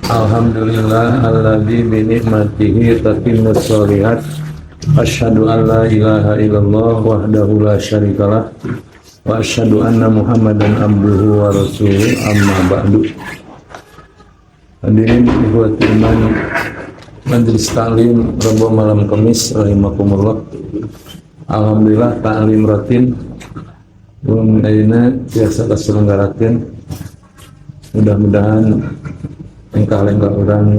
Alhamdulillah alladzi bi ni'matihi tatimmus shalihat. Asyhadu an la ilaha illallah wahdahu la syarikalah wa asyhadu anna Muhammadan abduhu wa rasuluh, amma ba'du. Hadirin ikhwati iman Majelis Ta'lim Rabu Malam Kamis rahimakumullah. Alhamdulillah ta'lim rutin belum ayeuna biasa diselenggarakeun. Mudah-mudahan lengkah-lengkah orang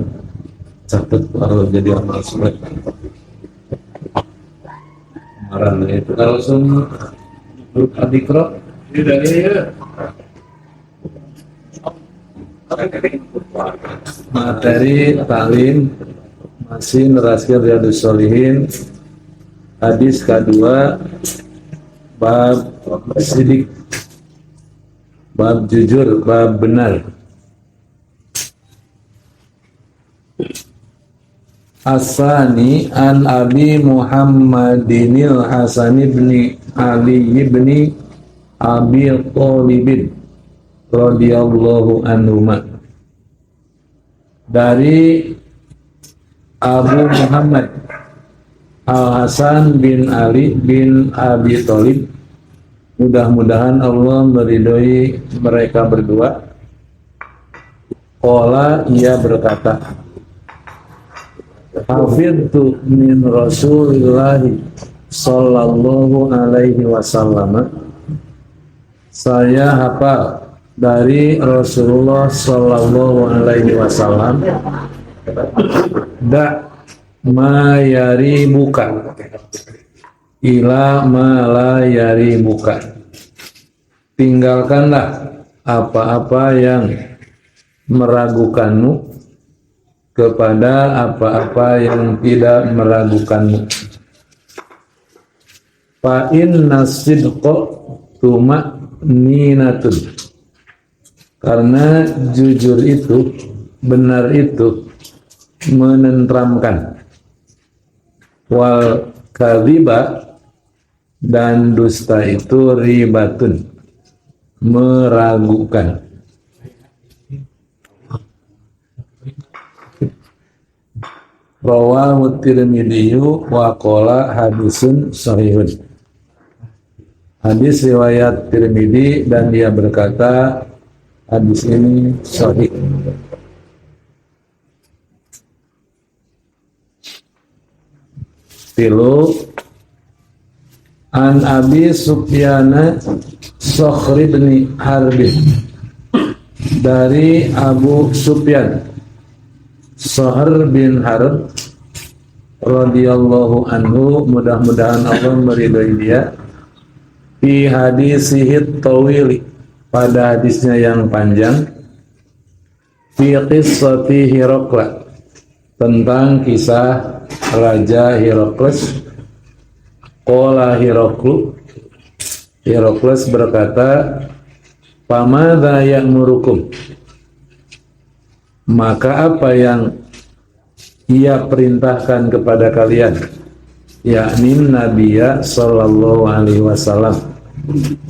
catat kalau jadi amal soleh. Kemarin itu kalau semua grup adikro tidak ya. Materi taklim masih nerasi Riyadhus Shalihin, hadis kedua, bab sidik, bab jujur, bab benar. Asani an Abi Muhammadinil Hasan ibn Ali ibn Abi Thalib radhiyallahu anhuma, dari Abu Muhammad Al Hasan bin Ali bin Abi Thalib, mudah-mudahan Allah meridhoi mereka berdua. Qala, ia berkata, hafidtu min Rasulillah sallallahu alaihi wasallam, saya hafal dari Rasulullah sallallahu alaihi wasallam, da ma yaribuka ila ma la yaribuka, tinggalkanlah apa-apa yang meragukanmu kepada apa-apa yang tidak meragukanmu. Fa inna sidqa tuma'ninatun, karena jujur itu, benar itu menenteramkan. Wal kadhiba, dan dusta itu ribatun, meragukan. Rawahu Tirmidzi wa qala hadisun sahihun. Hadis riwayat Tirmidzi dan dia berkata hadis ini sahih. Tilu an Abi Sufyan Sakhr bin Harb, dari Abu Sufyan Sakhr bin Harb radhiyallahu anhu, mudah-mudahan Allah meridhai dia, fi hadisihi tawili, pada hadisnya yang panjang, fi qissati Hiraqla, tentang kisah Raja Herakles. Qala Herakles berkata, famadza ya'murukum, maka apa yang ia perintahkan kepada kalian, yakni Nabiya sallallahu alaihi wasallam,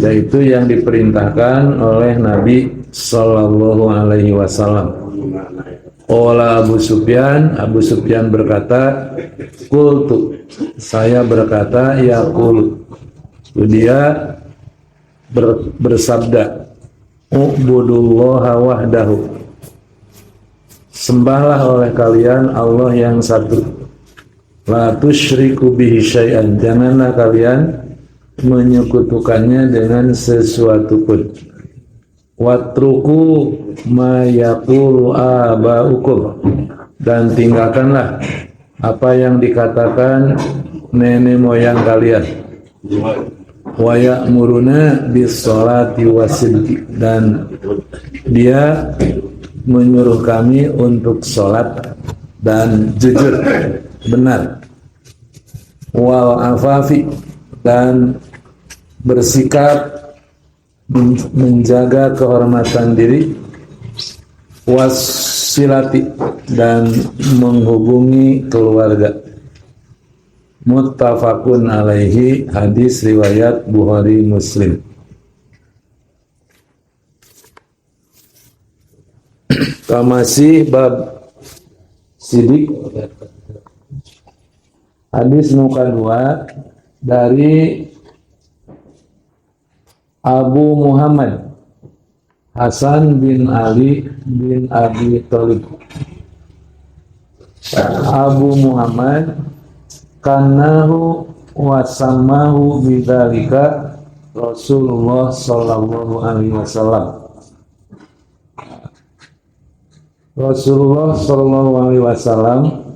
yaitu yang diperintahkan oleh Nabi sallallahu alaihi wasallam. Qala Abu Sufyan berkata, qultu, saya berkata, ya qul, dia bersabda, u'budullaha wahdahu, sembahlah oleh kalian Allah yang satu, la tusyriku bihi syai'an, janganlah kalian menyekutukannya dengan sesuatu pun, watruku ma yaqulu abaukum, dan tinggalkanlah apa yang dikatakan nenek moyang kalian, wa ya'muruna bis sholati wasidqi, dan dia menyuruh kami untuk sholat dan jujur, benar, wal afafi, dan bersikap menjaga kehormatan diri, wasilati, dan menghubungi keluarga. Muttafaqun alaihi, hadis riwayat Bukhari Muslim. Masih bab sidik. Hadis muka 2 dari Abu Muhammad Hasan bin Ali bin Abi Thalib. Abu Muhammad kanahu wasamahu bidzalika Rasulullah sallallahu alaihi wasallam. Rasulullah sallallahu alaihi wasallam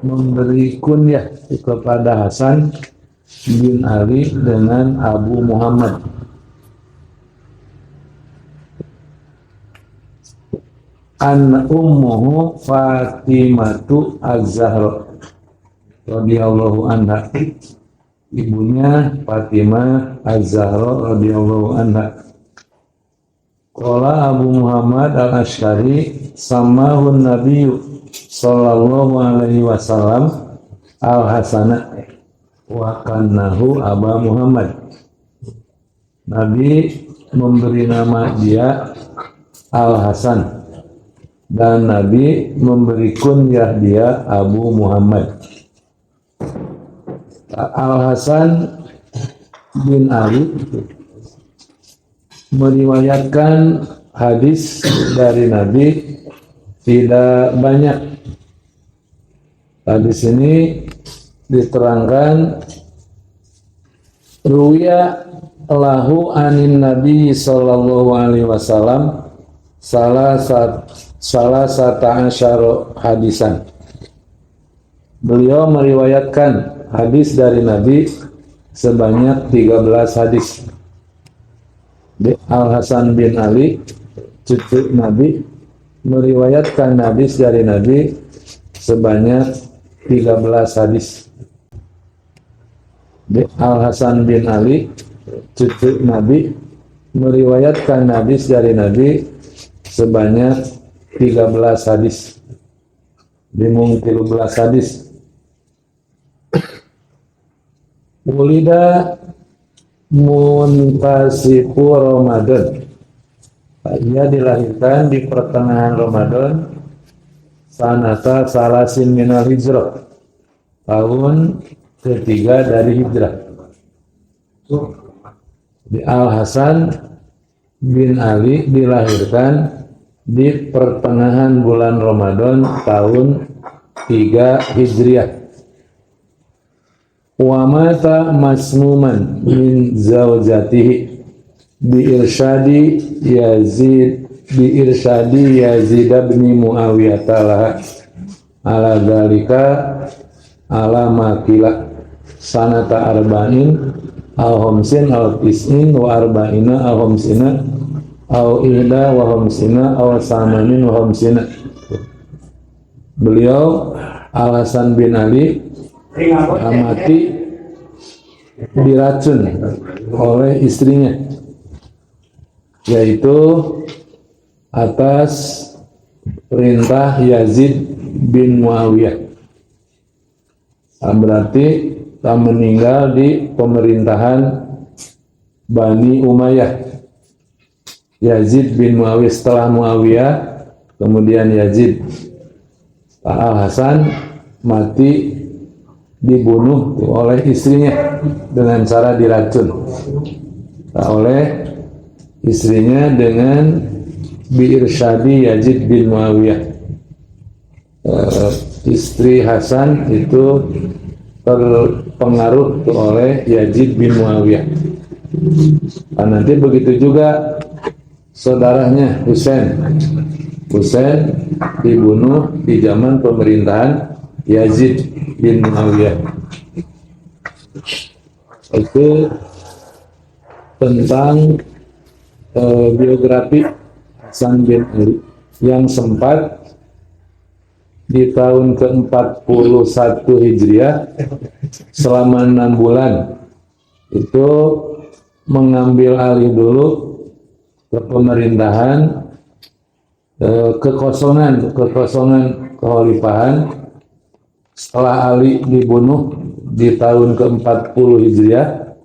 memberi kunyah kepada Hasan bin Ali dengan Abu Muhammad. An ummuhu Fatimatu Az-Zahra radhiyallahu anha. Ibunya Fatimah Az-Zahra radhiyallahu anha. Qala Abu Muhammad Al-Asy'ari samahun Nabiyyu sallallahu alaihi wasallam Al-Hasana wa kannahu Aba Muhammad. Nabi memberi nama dia Al-Hasan dan Nabi memberi kunyah dia Abu Muhammad. Al-Hasan bin Ali meriwayatkan hadis dari Nabi tidak banyak. Hadis ini diterangkan ruya lahu anin Nabi sallallahu alaihi wasallam salah satu asyara hadisan. Beliau meriwayatkan hadis dari Nabi sebanyak 13 hadis. Al-Hasan bin Ali cucu Nabi meriwayatkan hadis dari Nabi sebanyak 13 hadis. Al-Hasan bin Ali cucu Nabi meriwayatkan hadis dari Nabi sebanyak 13 hadis. Dimung 13 hadis. Ulida muntasifu Ramadan. Ia dilahirkan di pertengahan Ramadan sanata salasin minal hijrah, tahun ketiga dari hijrah. Al-Hasan bin Ali dilahirkan di pertengahan bulan Ramadan tahun 3 Hijriah. Wa mata masmuman min zawjatihi bi irsyadi Yazid bin Muawiyah laha ala dzalika ala makila sanata arba'in aw khamsin aw tis'in wa arba'ina aw khamsina aw ihda wa khamsina aw samanin wa khamsina. Beliau Al-Hasan bin Ali mati diracun oleh istrinya, yaitu atas perintah Yazid bin Muawiyah. Berarti telah meninggal di pemerintahan Bani Umayyah. Yazid bin Muawiyah, setelah Muawiyah kemudian Yazid. Al-Hasan mati dibunuh oleh istrinya dengan cara diracun oleh istrinya dengan biirsyadi Yazid bin Muawiyah. Istri Hasan itu terpengaruh oleh Yazid bin Muawiyah. Dan nanti begitu juga saudaranya Husain dibunuh di zaman pemerintahan Yazid bin Muawiyah. Itu tentang biografi Hasan bin Ali yang sempat di tahun ke-41 Hijriah selama 6 bulan itu mengambil alih dulu ke pemerintahan, kekosongan kekhalifahan setelah Ali dibunuh di tahun ke-40 Hijriah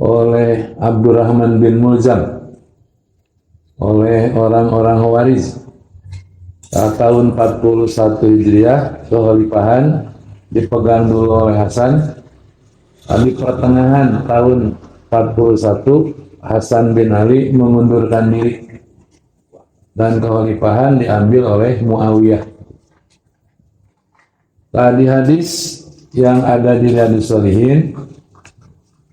oleh Abdurrahman bin Mulzam, oleh orang-orang Khawarij. tahun 41 Hijriah, kekhalifahan dipegang dulu oleh Hasan. Di pertengahan tahun 41 Hasan bin Ali mengundurkan diri dan kekhalifahan diambil oleh Muawiyah. Di hadis yang ada di Riyadhus Shalihin,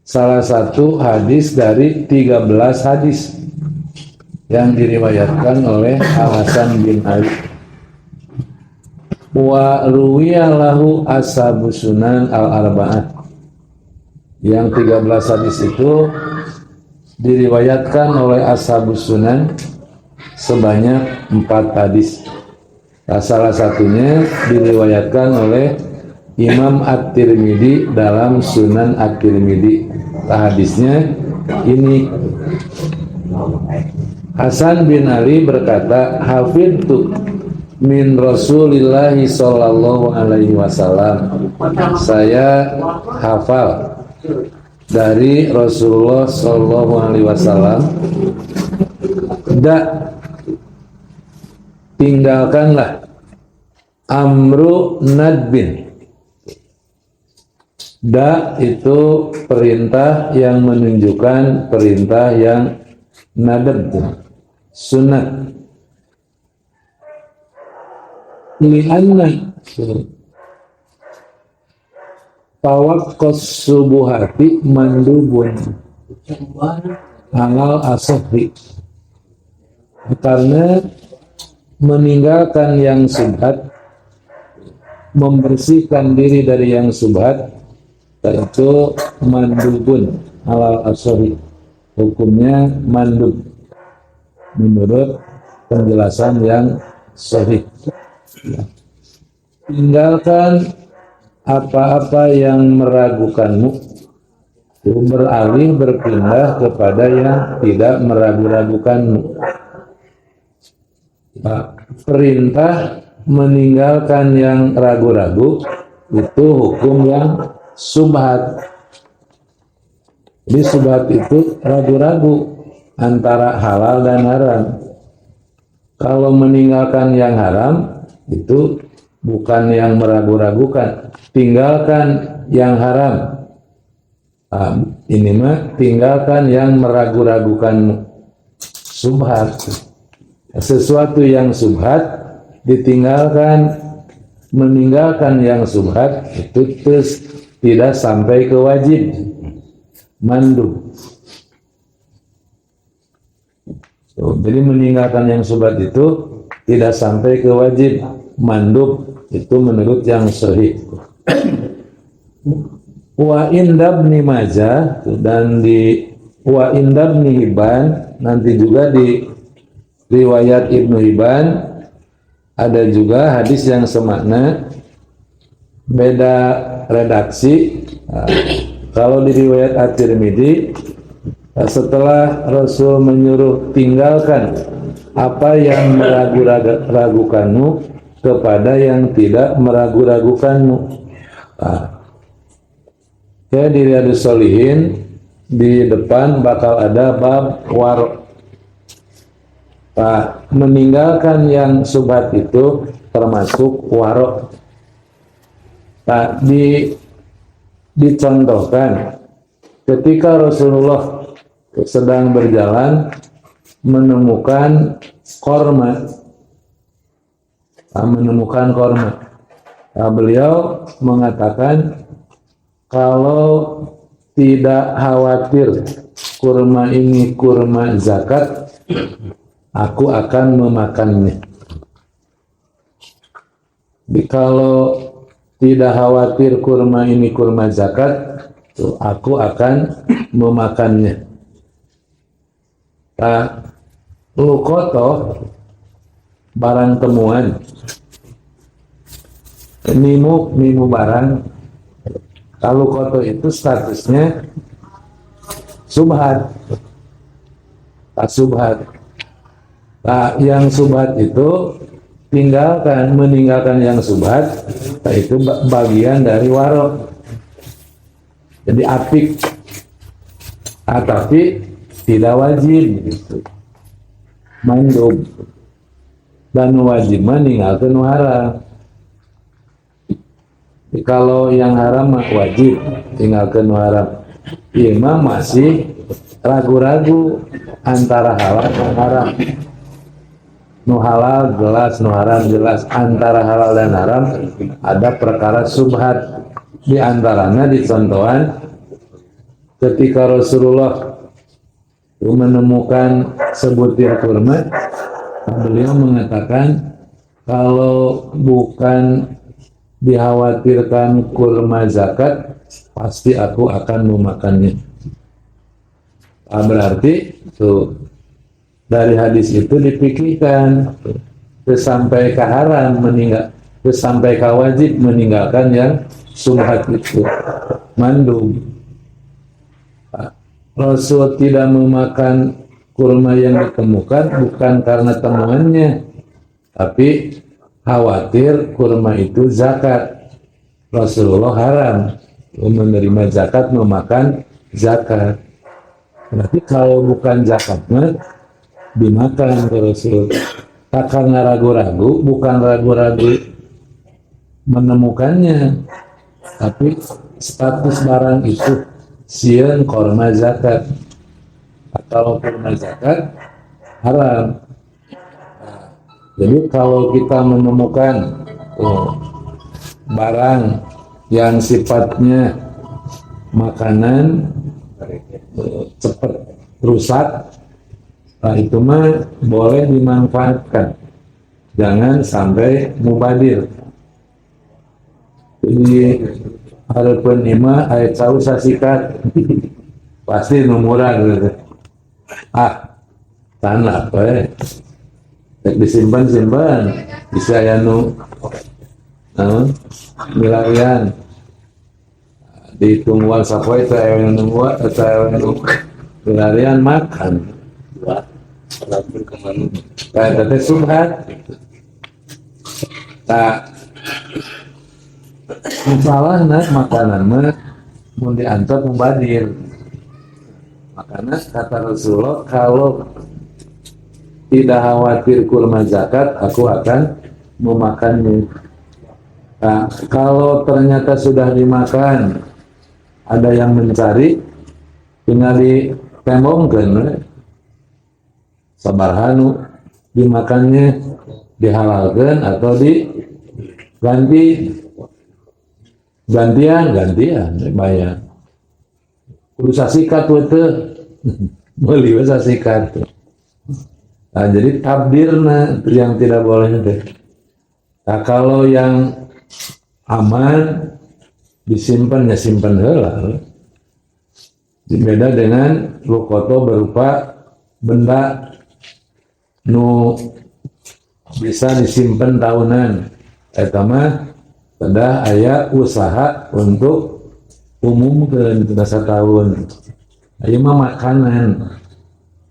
salah satu hadis dari 13 hadis yang diriwayatkan oleh Al-Hasan bin Ali. Wa ruwiya lahu ashabus sunan al-arba'ah. Yang 13 hadis itu diriwayatkan oleh ashabus sunan sebanyak 4 hadis. Salah satunya diriwayatkan oleh Imam At-Tirmidzi dalam Sunan At-Tirmidzi. Hadisnya ini, Hasan bin Ali berkata, hafidtu min Rasulillah sallallahu alaihi wasallam. Saya hafal dari Rasulullah sallallahu alaihi wasallam. Tinggalkanlah amru nadbin. Itu perintah yang menunjukkan perintah yang nadab, sunat. Lianna tawaqqus subuhati mandubun halal asofi. Karena meninggalkan yang subhat, membersihkan diri dari yang subhat, itu mandubun halal asofi. Hukumnya mandub menurut penjelasan yang sahih. Tinggalkan apa-apa yang meragukanmu, beralih berpindah kepada yang tidak meragu-ragukanmu. Perintah meninggalkan yang ragu-ragu itu hukum yang subhat. Jadi subhat itu ragu-ragu antara halal dan haram. Kalau meninggalkan yang haram itu bukan yang meragu-ragukan. Tinggalkan yang haram. Ini mah tinggalkan yang meragu-ragukan. Subhat. Sesuatu yang subhat ditinggalkan, meninggalkan yang subhat itu terus tidak sampai ke wajib, mandub. Jadi meninggalkan yang subhat itu tidak sampai ke wajib, mandub. Itu menurut yang sahih. Wa indabni Majah, dan di wa indabni Hibban, nanti juga di riwayat Ibnu Hibban ada juga hadis yang semakna, beda redaksi. Kalau di riwayat At-Tirmidzi, setelah Rasul menyuruh tinggalkan apa yang meragu-ragukanmu kepada yang tidak meragu-ragukanmu. Ya, di Riyadhus Shalihin di depan bakal ada bab waro. Meninggalkan yang subhat itu termasuk waro. Dicontohkan ketika Rasulullah sedang berjalan menemukan korma, beliau mengatakan, kalau tidak khawatir kurma ini kurma zakat, aku akan memakannya. Kalau tidak khawatir kurma ini kurma zakat, aku akan memakannya. Lukoto, barang temuan. Mimu barang. Kalau lukoto itu statusnya subhat. Subhat. Yang subhat itu meninggalkan yang subhat, itu bagian dari waro. Jadi apik, tapi tidak wajib, gitu. Mandub. dan wajib meninggalkan nu haram. Kalau yang haram mah wajib tinggalkan nu haram. Imam masih ragu-ragu antara halal dan haram. Nu halal jelas, nu haram jelas. Antara halal dan haram ada perkara subhat. Di antaranya dicontohan ketika Rasulullah menemukan sebutir kurma, beliau mengatakan kalau bukan dikhawatirkan kurma zakat, pasti aku akan memakannya. Berarti tuh dari hadis itu dipikirkan sampai ke haram meninggal, sampai ke wajib meninggalkan yang subhat itu mandum. Rasul tidak memakan kurma yang ditemukan bukan karena temuannya, tapi khawatir kurma itu zakat. Rasulullah haram menerima zakat, memakan zakat. Berarti kalau bukan zakatnya dimakan ke Rasul. Tak karena ragu-ragu, bukan ragu-ragu menemukannya, tapi status barang itu sieun korma zakat. Kalau korma zakat haram. Jadi kalau kita menemukan barang yang sifatnya makanan cepat rusak, nah itu mah boleh dimanfaatkan, jangan sampai mubadir. Jadi harapan imah ayat tahu sasikat pasti murah gitu. Tanah apa disimpan bisa ya milarian dihitung uang sapoy saya nunggu saya milarian makan kayak tete subhat tak masalah makanan mah mau diantar membadir. Makanya kata Rasulullah, kalau tidak khawatir kurma zakat, aku akan memakannya. Nah, kalau ternyata sudah dimakan, ada yang mencari, tinggal ditembongkan, sabarhanu, dimakannya, dihalalkan atau gantian bayar. Kudu sasikat itu, beli sasikat. Nah, jadi tabdirna yang tidak boleh itu. Nah, kalau yang aman disimpan ya simpan heula. Beda dengan lukoto berupa benda nu bisa disimpan tahunan. Eta mah pada aya usaha untuk umum ke dasar tahun. Ayo mah makanan.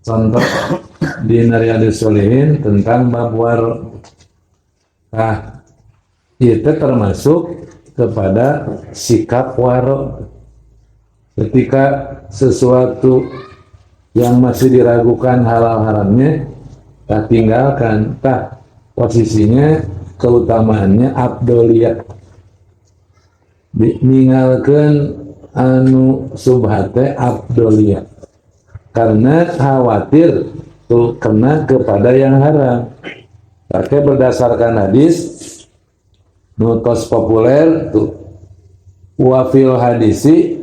Contoh di Riyadhus Shalihin tentang bab waro. Nah, itu termasuk kepada sikap waro. Ketika sesuatu yang masih diragukan halal haramnya, tak tinggalkan. Tak posisinya keutamaannya abdoliyah. Meninggalkan anu subhate abdoliyah. Karena khawatir tuh kena kepada yang haram. Pakai berdasarkan hadis nutos populer tuh wafil hadisi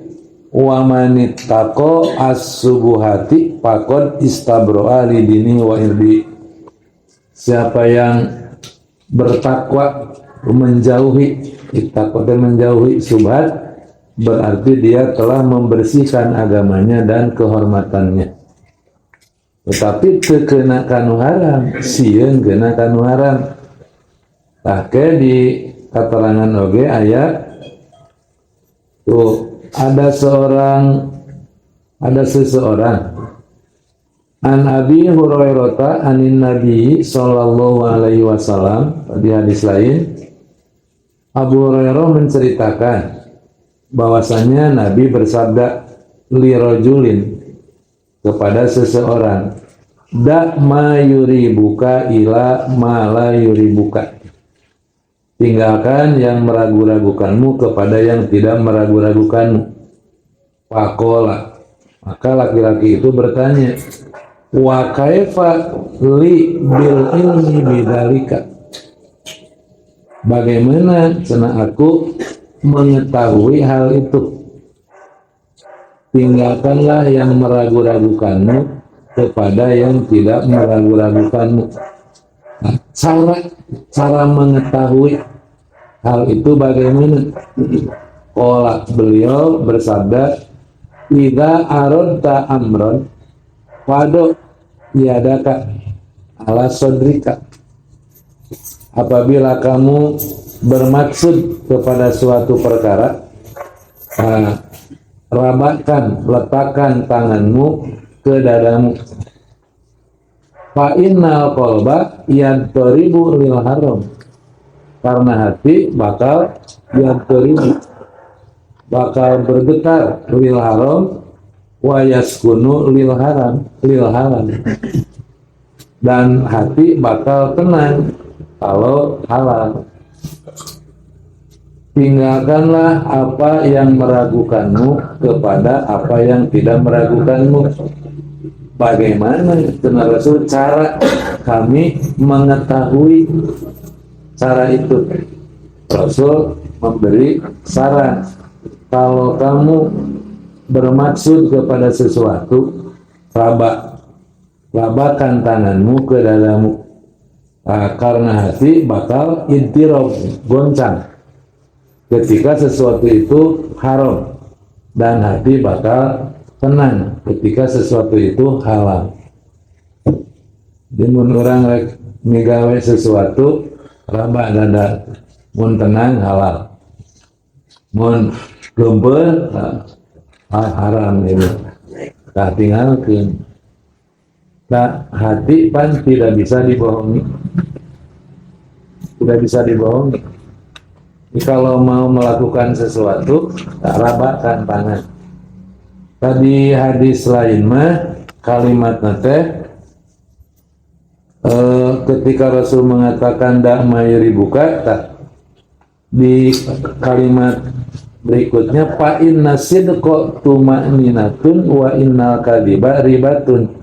wa manittaqo as-subuhati faqad istabro'a li dini wa irdi. Siapa yang bertakwa menjauhi ittaqo menjauhi subhat, berarti dia telah membersihkan agamanya dan kehormatannya. Tetapi terkena kanu haram, sieun kena kanu haram. Take di keterangan oge ayat tuh ada seseorang an Abi Hurairah anin Nabi sallallahu alaihi wasallam. Di hadis lain Abu Hurairah menceritakan bahwasanya Nabi bersabda li rajulin kepada seseorang Da ma yuribuka ila ma la yuribuka. Tinggalkan yang meragu-ragukanmu kepada yang tidak meragu-ragukanmu. Faqala, maka laki-laki itu bertanya, wa kaifa li bil ilmi bidzalika. Bagaimana cenah aku mengetahui hal itu? Tinggalkanlah yang meragu-ragukanmu kepada yang tidak meragu-ragukanmu. Nah, cara mengetahui hal itu bagaimana? Qala, beliau bersabda, idza aradta amron fado yadaka ala sodrika. Apabila kamu bermaksud kepada suatu perkara, letakkan tanganmu ke dadamu. Fa innal qalba yadribu lil haram. Karena hati bakal yadribu, bakal bergetar lil haram, wa yaskunu lil haram. Dan hati bakal tenang kalau halal. Tinggalkanlah apa yang meragukanmu kepada apa yang tidak meragukanmu. Bagaimana Rasul cara kami mengetahui cara itu? Rasul memberi saran, kalau kamu bermaksud kepada sesuatu, labakan tanganmu ke dadamu. Karena hati bakal intirob, goncang ketika sesuatu itu haram, dan hati bakal tenang ketika sesuatu itu halal. Jadi mun orang migawe sesuatu raba dada, mun tenang halal, mun gembel haram ini. Tak tinggalkan. Nah, hati pan tidak bisa dibohongi. Tidak bisa dibohongi. Kalau mau melakukan sesuatu, rabakan tangan. Tadi hadis lain mah kalimat nate ketika Rasul mengatakan da mayribuka, di kalimat berikutnya fa inna sidqa tuma'ninatun wa innal kadhiba ribatun.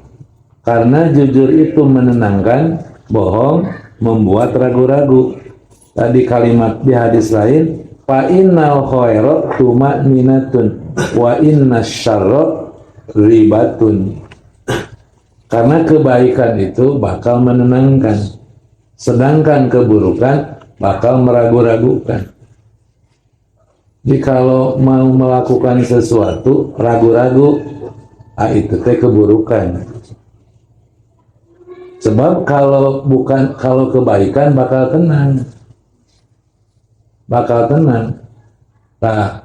Karena jujur itu menenangkan, bohong membuat ragu-ragu. Tadi kalimat di hadis lain, fa innal khaira tuma'ninatun wa innash syarra ribatun. Karena kebaikan itu bakal menenangkan, sedangkan keburukan bakal meragu-ragukan. Jadi kalau mau melakukan sesuatu ragu-ragu, itu teh keburukan. Sebab kalau kebaikan bakal tenang. Nah,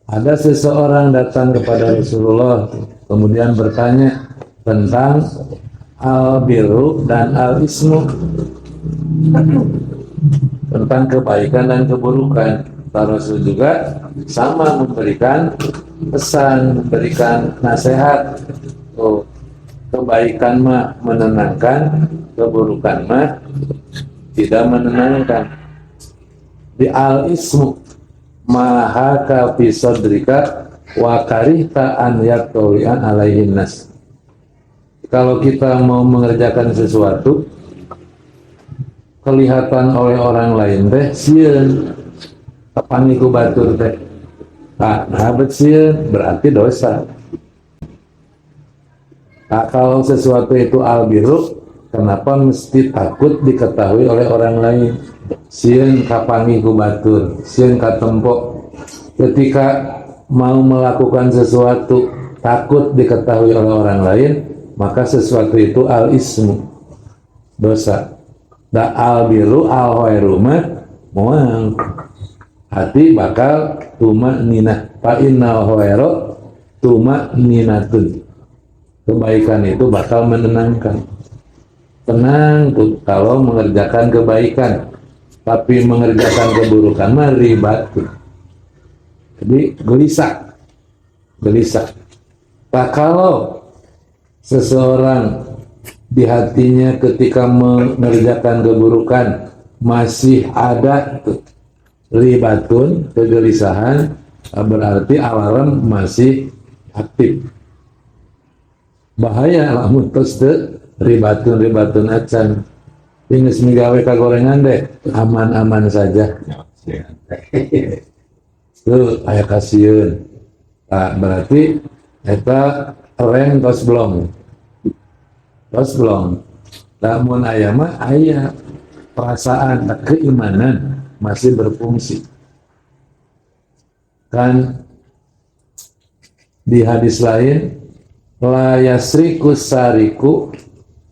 ada seseorang datang kepada Rasulullah kemudian bertanya tentang al-birru dan al-ismu, tentang kebaikan dan keburukan. Rasul juga sama memberikan pesan, memberikan nasihat. Kebaikan mah menenangkan, keburukan mah tidak menenangkan. Di al-ismu maha ka fi sadrika wa karihta an yatawlian alaihin nas. Kalau kita mau mengerjakan sesuatu kelihatan oleh orang lain teh sieun kapani ku batur teh, nah sieun berarti dosa. Nah, kalau sesuatu itu al-birru, kenapa mesti takut diketahui oleh orang lain? Sieun kapangi ku batur, sieun katempo. Ketika mau melakukan sesuatu takut diketahui oleh orang lain, maka sesuatu itu al-ismu, dosa. Da al-birru al-khairu mah moal. Hati bakal tuma'ninah. Fa innal khairu tuma'ninatun. Kebaikan itu bakal menenangkan. Tenang tuh kalau mengerjakan kebaikan, tapi mengerjakan keburukan mah ribat. Jadi gelisah. Nah, kalau seseorang di hatinya ketika mengerjakan keburukan masih ada ribatun, kegelisahan, berarti alarm masih aktif. Bahaya lamun tos teu ribatun acan. Tinggal migawe kagorengan deh, aman-aman saja. Itu aya kasieun. Nah, berarti eta rem tos blong. Namun aya mah aya perasaan, keimanan masih berfungsi. Kan di hadis lain, la yasriku sariku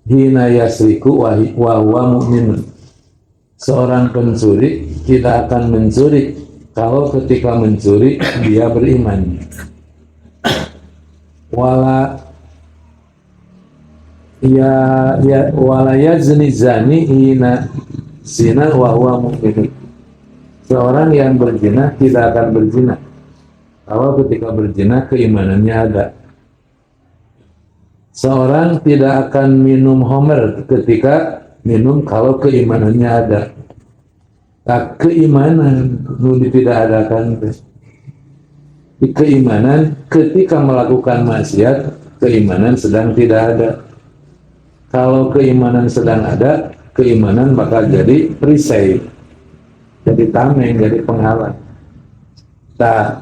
hina yasriku wa huwa mu'minun. Seorang pencuri tidak akan mencuri kalau ketika mencuri dia beriman. Wala yazni zani hina zina wa huwa mu'min. Seorang yang berzina tidak akan berzina kalau ketika berzina keimanannya ada. Seorang tidak akan minum homer ketika minum kalau keimanannya ada. Tak keimanan tidak ada kan? Keimanan ketika melakukan maksiat, keimanan sedang tidak ada. Kalau keimanan sedang ada, keimanan bakal jadi perisai, jadi tameng, jadi penghalang. Nah,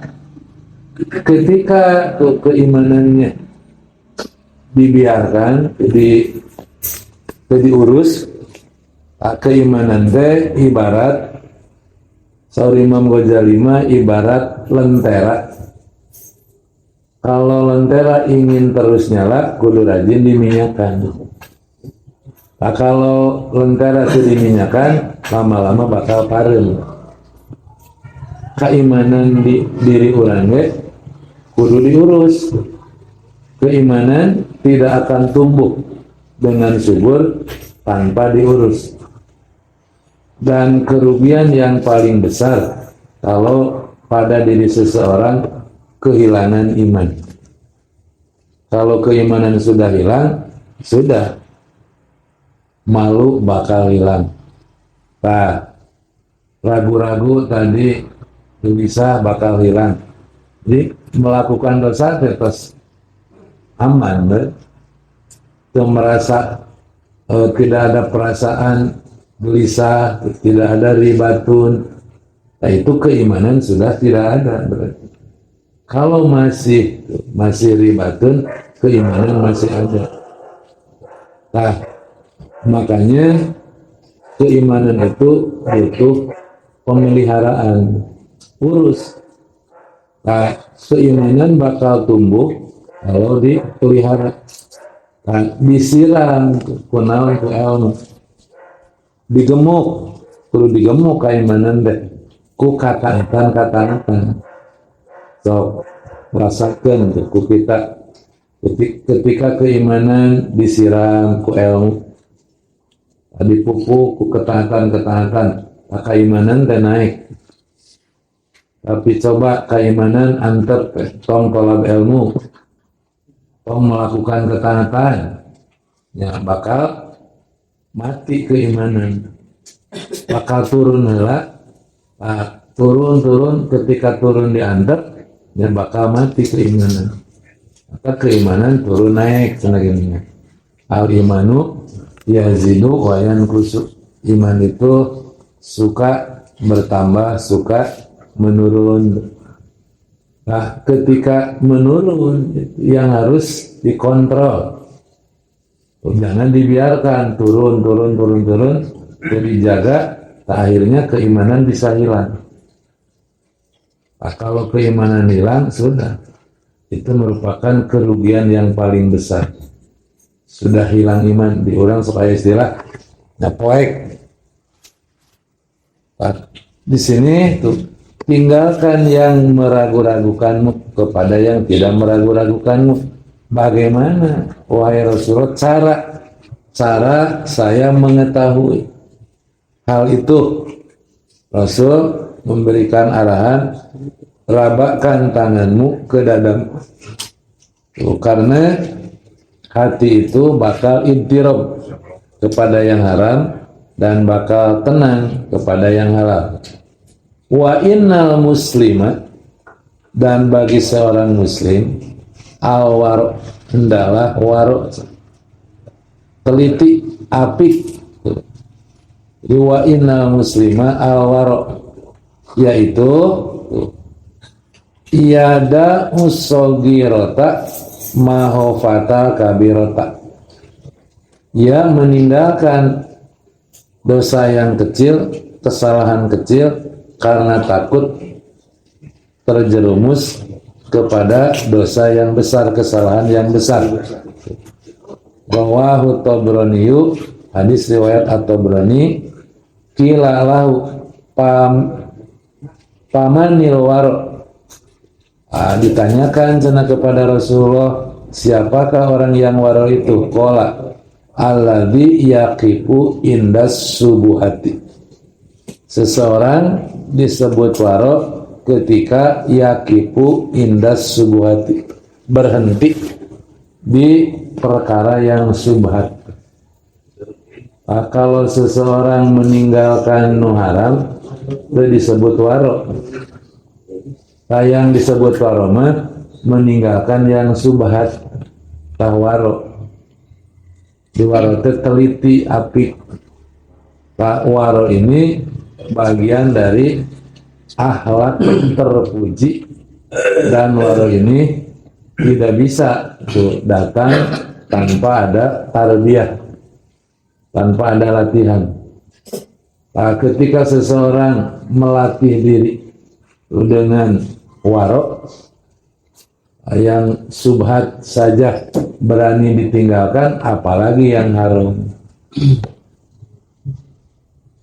ketika keimanannya dibiarkan, diurus, keimanan teh ibarat saur Imam Ghazali ibarat lentera. Kalau lentera ingin terus nyala, kudu rajin diminyakan. Nah, kalau lentera itu diminyakan, lama-lama bakal parem. Keimanan di diri urang ge kudu diurus. Keimanan tidak akan tumbuh dengan subur tanpa diurus. Dan kerugian yang paling besar kalau pada diri seseorang kehilangan iman. Kalau keimanan sudah hilang, sudah malu bakal hilang. Nah, ragu-ragu tadi bisa bakal hilang. Jadi melakukan dosa terus aman, itu merasa tidak ada perasaan gelisah, tidak ada ribatun. Nah, itu keimanan sudah tidak ada berarti. Kalau masih ribatun, keimanan masih ada. Nah, makanya keimanan itu butuh pemeliharaan, urus. Nah, keimanan bakal tumbuh kalau dipelihara. Nah, disiram kunaon ku ilmu, digemuk, perlu digemuk keimanan deh, ku katakan. So, rasakan ku kita ketika keimanan disiram ku ilmu, dipupuk ku ketaatan, keimanan teh naik. Tapi coba keimanan antar tong kolab ilmu, tong melakukan ketaatan, ya bakal mati keimanan, bakal turun heula. Turun ketika turun diantar, ya bakal mati keimanan. Maka keimanan turun naik senagini. Al imanu yazidu wa yanqusu. Iman itu suka bertambah, suka menurun. Nah, ketika menurun yang harus dikontrol. Jangan dibiarkan turun, jadi jaga, akhirnya keimanan bisa hilang. Nah, kalau keimanan hilang, sudah. Itu merupakan kerugian yang paling besar. Sudah hilang iman, diurang supaya istilah nyapoek. Nah, di sini tuh tinggalkan yang meragu-ragukanmu kepada yang tidak meragu-ragukanmu. Bagaimana, wahai Rasulullah, cara saya mengetahui hal itu? Rasul memberikan arahan, rabakkan tanganmu ke dadamu. Karena hati itu bakal intirab kepada yang haram dan bakal tenang kepada yang halal. Wa innal muslima, dan bagi seorang muslim, al-waro, hendaklah waro, teliti, apik. Wa innal muslima al-waro, yaitu iada usogirota mahofata kabirota, ia meninggalkan dosa yang kecil, kesalahan kecil, karena takut terjerumus kepada dosa yang besar, kesalahan yang besar. Rawahu Tabraniyu, hadis riwayat At-Tabrani. Qila lahu pamanil waro, ditanyakan cenah kepada Rasulullah, siapakah orang yang waro itu? Qala alladzi yaqifu indas subuhati, seseorang disebut waro ketika yaqifu indas subuhati, berhenti di perkara yang subhat. Kalau seseorang meninggalkan nu haram, itu disebut waro. Yang disebut waro mah meninggalkan yang subhat, waro. Di waro teliti, apik. Waro ini bagian dari akhlak terpuji, dan waro ini tidak bisa datang tanpa ada tarbiyah, tanpa ada latihan. Ketika seseorang melatih diri dengan waro, yang subhat saja berani ditinggalkan, apalagi yang haram.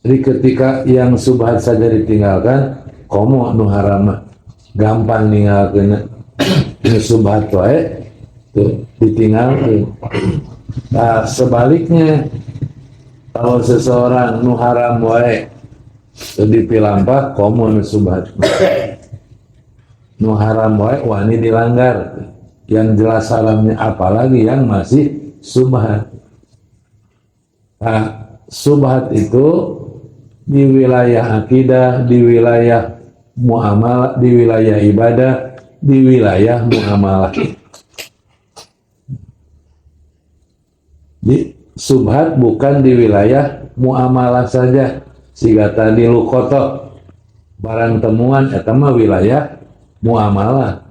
Jadi ketika yang subhat saja ditinggalkan, komo nu haram gampang ninggalkeun. Nu subhat wae tuh ditinggalkeun. Nah, sebaliknya kalau seseorang nu haram wae dipilampah, komo nu subhat. Nu haram wae wani dilanggar, yang jelas haramnya, apalagi yang masih subhat. Nah, subhat itu di wilayah akidah, di wilayah muamalah, di wilayah ibadah, di wilayah muamalah. Di subhat bukan di wilayah muamalah saja. Siga tadi lukoto barang temuan eta mah wilayah muamalah.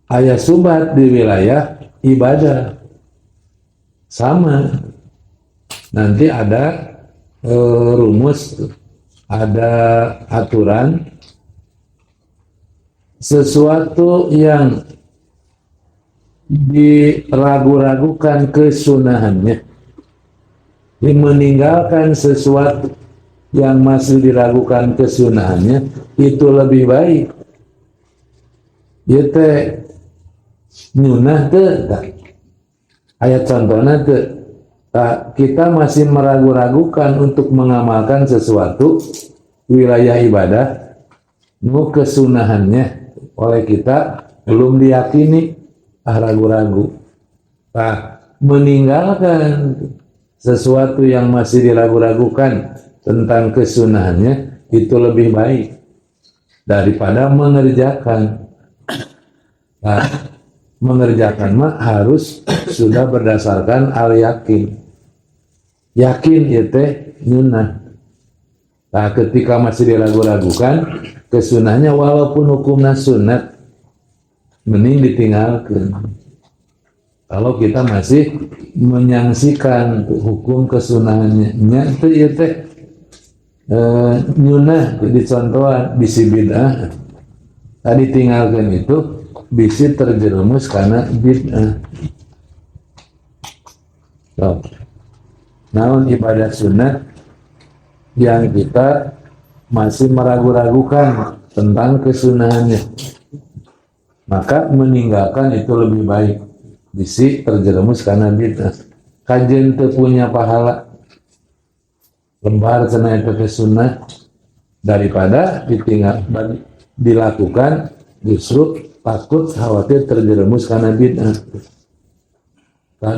Aya subhat di wilayah ibadah, sama. Nanti ada rumus, ada aturan. Sesuatu yang diragu-ragukan kesunahannya, meninggalkan sesuatu yang masih diragukan kesunahannya, itu lebih baik. Ieu teh nyunah teu? Ayat contohnya teu? Kita masih meragu-ragukan untuk mengamalkan sesuatu wilayah ibadah, nu kesunahannya oleh kita belum diyakini, ragu-ragu. Meninggalkan sesuatu yang masih diragu-ragukan tentang kesunahannya itu lebih baik daripada mengerjakan. Mengerjakan mah harus sudah berdasarkan al-yakin. Yakin itu nyunah. Ketika masih diragu-ragukan kesunahnya, walaupun hukumnya sunat, mending ditinggalkan. Kalau kita masih menyaksikan hukum kesunahannya, itu nyunah dicontohan bisi bid'ah, tadi tinggalkan itu bisi terjerumus karena bid'ah. Namun ibadah sunat yang kita masih meragu-ragukan tentang kesunahannya, maka meninggalkan itu lebih baik. Bisi terjerumus karena bid'ah. Kajian teu punya pahala, lembar cenah eta teh sunnah, daripada ditinggal dilakukan justru takut khawatir terjerumus karena bid'ah.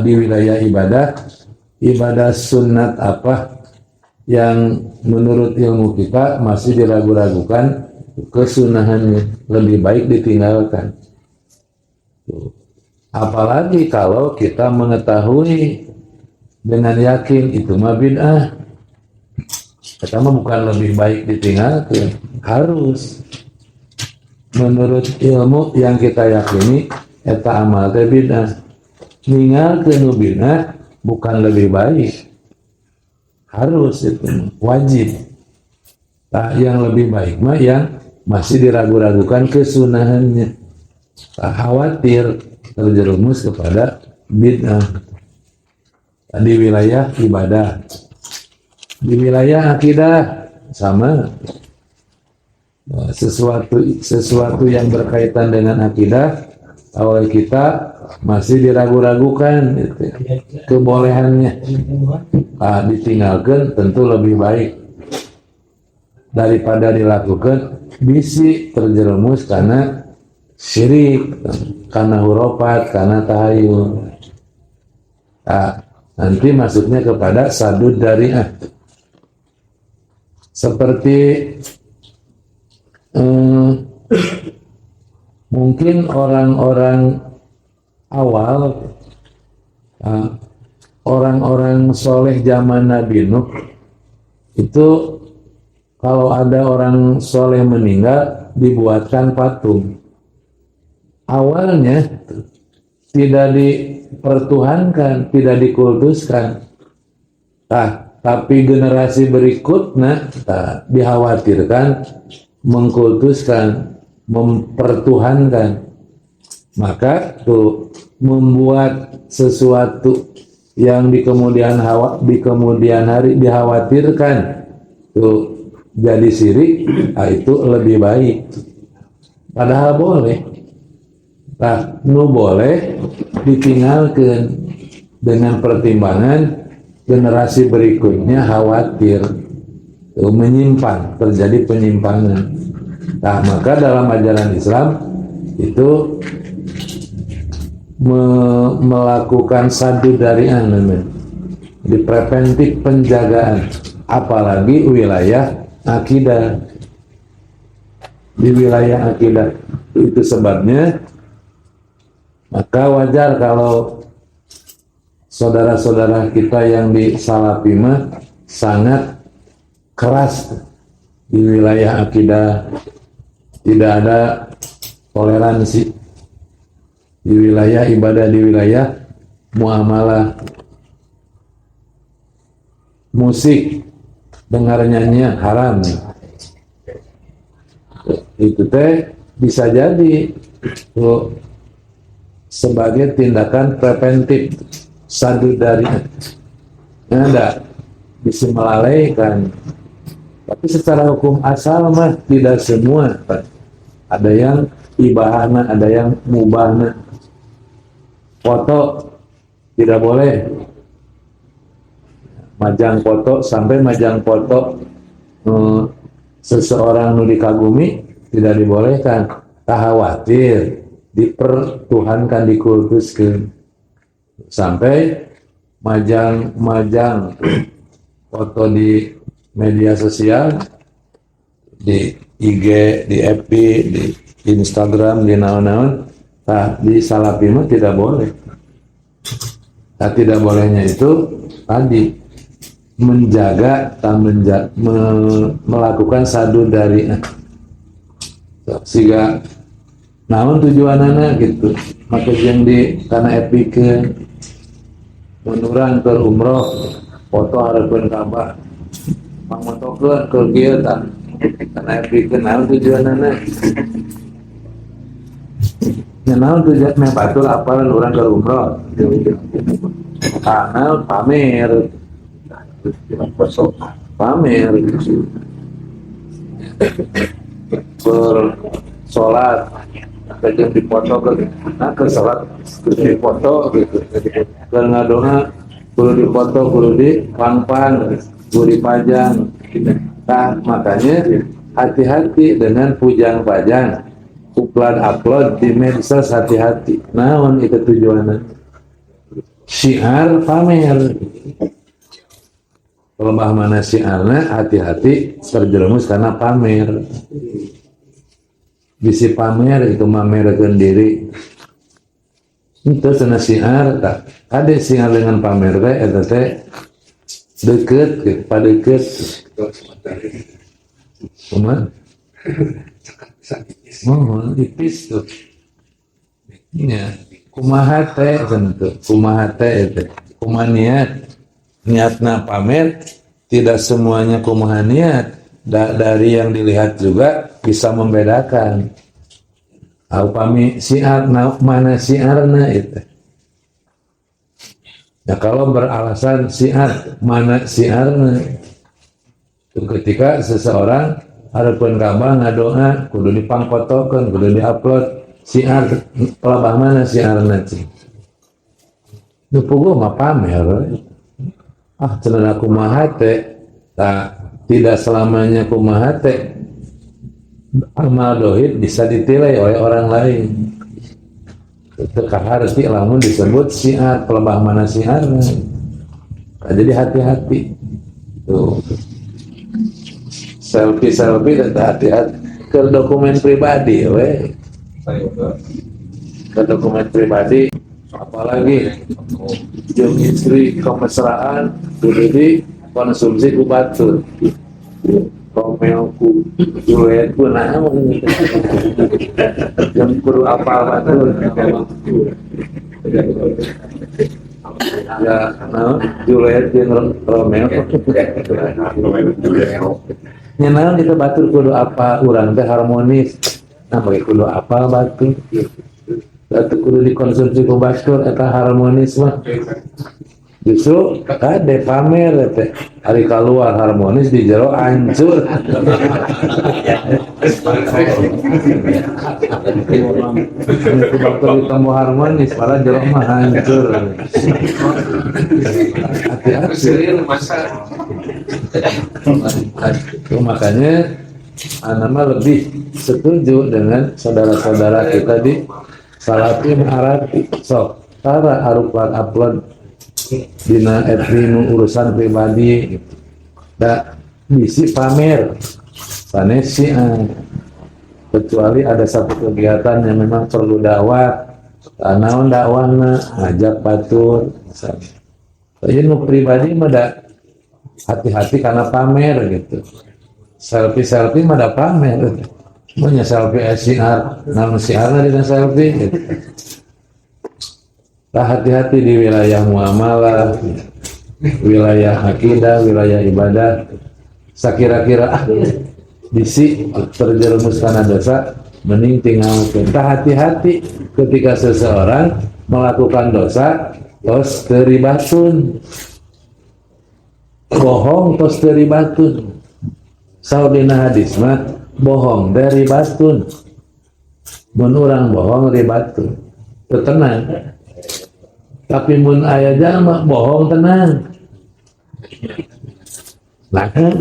di wilayah ibadah sunat apa yang menurut ilmu kita masih diragu-ragukan kesunahannya, lebih baik ditinggalkan. Apalagi kalau kita mengetahui dengan yakin itu mah bid'ah, kita mah bukan lebih baik ditinggalkan, harus menurut ilmu yang kita yakini eta amal teh bid'ah, ninggalkeun bid'ah bukan lebih baik, harus, itu wajib. Nah, yang lebih baik mah yang masih diragu-ragukan kesunahannya, tak khawatir terjerumus kepada bid'ah. Di wilayah ibadah, di wilayah akidah sama. Sesuatu yang berkaitan dengan akidah oleh kita masih diragu-ragukan gitu, kebolehannya, ditinggalkan tentu lebih baik daripada dilakukan, bisi terjerumus karena syirik, karena hurufat, karena tahayul. Nanti masuknya kepada sadud dari'ah. Seperti mungkin orang-orang awal, orang-orang soleh zaman Nabi Nuh itu, kalau ada orang soleh meninggal dibuatkan patung. Awalnya tidak dipertuhankan, tidak dikultuskan. Tapi generasi berikutnya dikhawatirkan mengkultuskan, mempertuhankan. Maka tuh membuat sesuatu yang di kemudian hari dikhawatirkan tuh jadi syirik, itu lebih baik. Padahal boleh. Boleh ditinggalkan dengan pertimbangan generasi berikutnya khawatir menyimpang, terjadi penyimpangan. Maka dalam ajaran Islam itu melakukan sadud dari'ah, di preventif penjagaan, apalagi wilayah akidah. Di wilayah akidah itu sebabnya maka wajar kalau saudara-saudara kita yang di Salafi sangat keras di wilayah akidah, tidak ada toleransi di wilayah ibadah, di wilayah muamalah. Musik, dengar nyanyian haram. Itu teh bisa jadi sebagai tindakan preventif sadud dari'ah. Ada bisa melalaikan. Tapi secara hukum asal mah tidak semua. Ada yang ibahana, ada yang mubahna. Foto tidak boleh. Majang foto, sampai majang foto seseorang nu dikagumi tidak dibolehkan. Tak khawatir dipertuhankan, dikultuskan. Sampai majang foto di media sosial, di IG, di FB, di Instagram, di naon-naon, di Salafi mah tidak boleh. Tidak bolehnya itu tadi menjaga, melakukan sadud dari'ah. Sehingga namun tujuanana gitu, maka yang di tanah epikeun menurang ke umroh, foto harapan Ka'bah, pamotokeun ke kieu tah tanah epikeun, naon tujuanana? Naon tujuanna batur apalan urang ke umroh? Karena pamer bersolat, kejam dipoto ke sholat dipoto gitu, karena doa perlu dipoto, perlu dipang-pang, perlu dipajang. Makanya hati-hati dengan pujang-pajang, upload di medsos, hati-hati. Naon itu tujuannya? syiar pamer. Pelebah mana syiarna, hati-hati terjerumus karena pamer. Bisi pamer itu mamerkeun diri. Itu cenah syiar tak. Ade syiar dengan pamer teh eta teh deukeut, padeukeut. Kumaha? Oh, tipis tuh. Ya, kumaha teh tentu. Kumaha teh itu. Kumaha niatna pamer, tidak semuanya kumaha niat. Dari yang dilihat juga bisa membedakan. Upami syiar mana syiarna itu. Ya kalau beralasan syiar mana syiarna. Ketika seseorang hareupeun Ka'bah ngadoa kudu dipangfotokeun, kudu diupload syiar pelebah mana syiarna cing. Nu puguh mah pamer. Cenah kumaha teh tidak selamanya kumaha teh amal dohid bisa ditilai oleh orang lain. Harti lamun disebut syiar pelebah mana syiarna. Jadi hati-hati tuh. Selfie dan hati-hati ke dokumen pribadi ke dokumen pribadi, apalagi jeung istri kemesraan kudu di konsumsi ku batur. Romeo ku Juliet ku naon yang kudu apal batur. Ya, Juliet jeung Romeo. Nyenaon kita batur kudu apa urang teh harmonis. Nah, bagi kudu apa batur. Batur kudu dikonsumsi ku batur eta harmonis mah. Justru kade pamer teh hari keluar harmonis di jero hancur. Itu batur ditemu harmonis malah jero mah hancur. Hati-hati. Makanya Anama lebih setuju dengan saudara-saudara kita di Salafin Arabi. So, tara arupan upload dina etinu urusan pribadi gitu. Da bisi pamer sanes kecuali ada satu kegiatan yang memang perlu dakwah, naon dakwahna ngajak batur misalnya. Tapi nu pribadi mah da hati-hati karena pamer gitu. Selfie mah da pamer. Punya selfie syiar, namun syiarna dengan selfie gitu. Hati-hati di wilayah muamalah, wilayah akidah, wilayah ibadah. Sakira-kira bisi terjerumus karena dosa, mending tinggalkan. Hati-hati ketika seseorang melakukan dosa, tos teribatun, bohong tos teribatun. Saudina hadis mah bohong dari batun, mun urang bohong ribatun, tenang. Tapi mun aya jalma bohong tenang. Nah kan,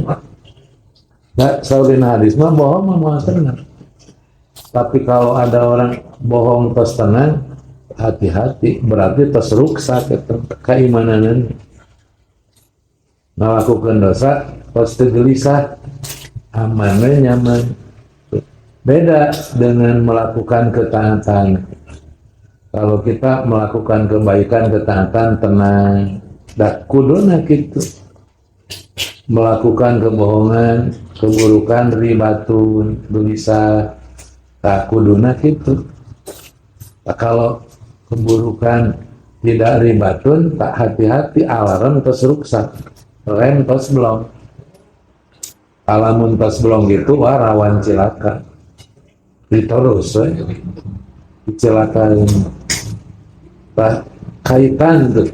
saudina hadis mah bohong mah mau tenang. Tapi kalau ada orang bohong terus tenang, hati-hati, berarti terus ruksak keimanan. Melakukan dosa, pasti gelisah, aman nyaman. Beda dengan melakukan ketaatan. Kalau kita melakukan kebaikan, ketaatan, tenang. Dak kuduna gitu. Melakukan kebohongan, keburukan, ribatun, gelisah. Tak kuduna gitu. Tak kalau keburukan tidak ribatun, tak hati-hati alarm terus ruksak. Rem tos belum. Alamun tos belum gitu, wah rawan cilaka. Diterus, dicelakai. Kaitan tuh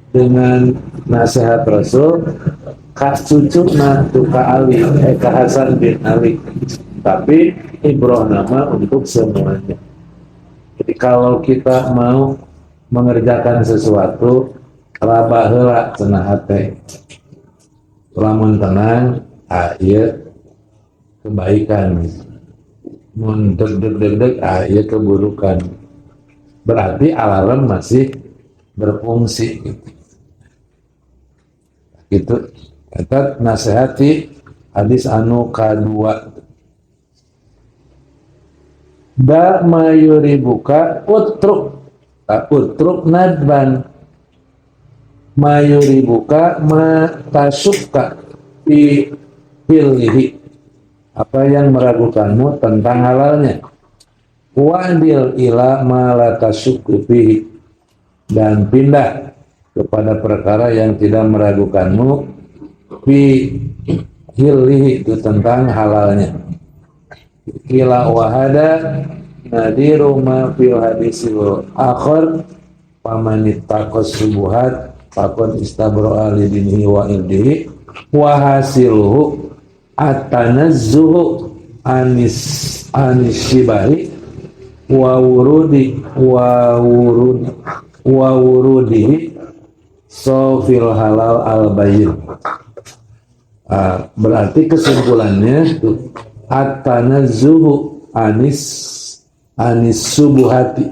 dengan nasihat Rasul, Kak cucukna tuh Kak Ali, Kak Hasan bin Ali. Tapi ibroh nama untuk semuanya. Jadi kalau kita mau mengerjakan sesuatu, rabah heula cenah hate. Lamun tenang, ieu kebaikan. Mun deg-deg, ieu keburukan. Berarti alarm masih berfungsi gitu. Gitu eta nasihati hadis anu kadua. Da mayuri buka utruk nadban mayuri buka matasukka fi pilih apa yang meragukanmu tentang halalnya, wa'dil ila ma la tasukku fihi, dan pindah kepada perkara yang tidak meragukanmu fi hillihi, itu tentang halalnya. Kila wahada nadiru ma fil hadisil akhir pamanittaqas subuhat faqad istabro'a li dinihi wa irdihi wa hasiluhu atanazzuhu anis shibahi wa wurudihi sofil halal al bayyin. Berarti kesimpulannya tuh at-tanazzuhu anis subuhati.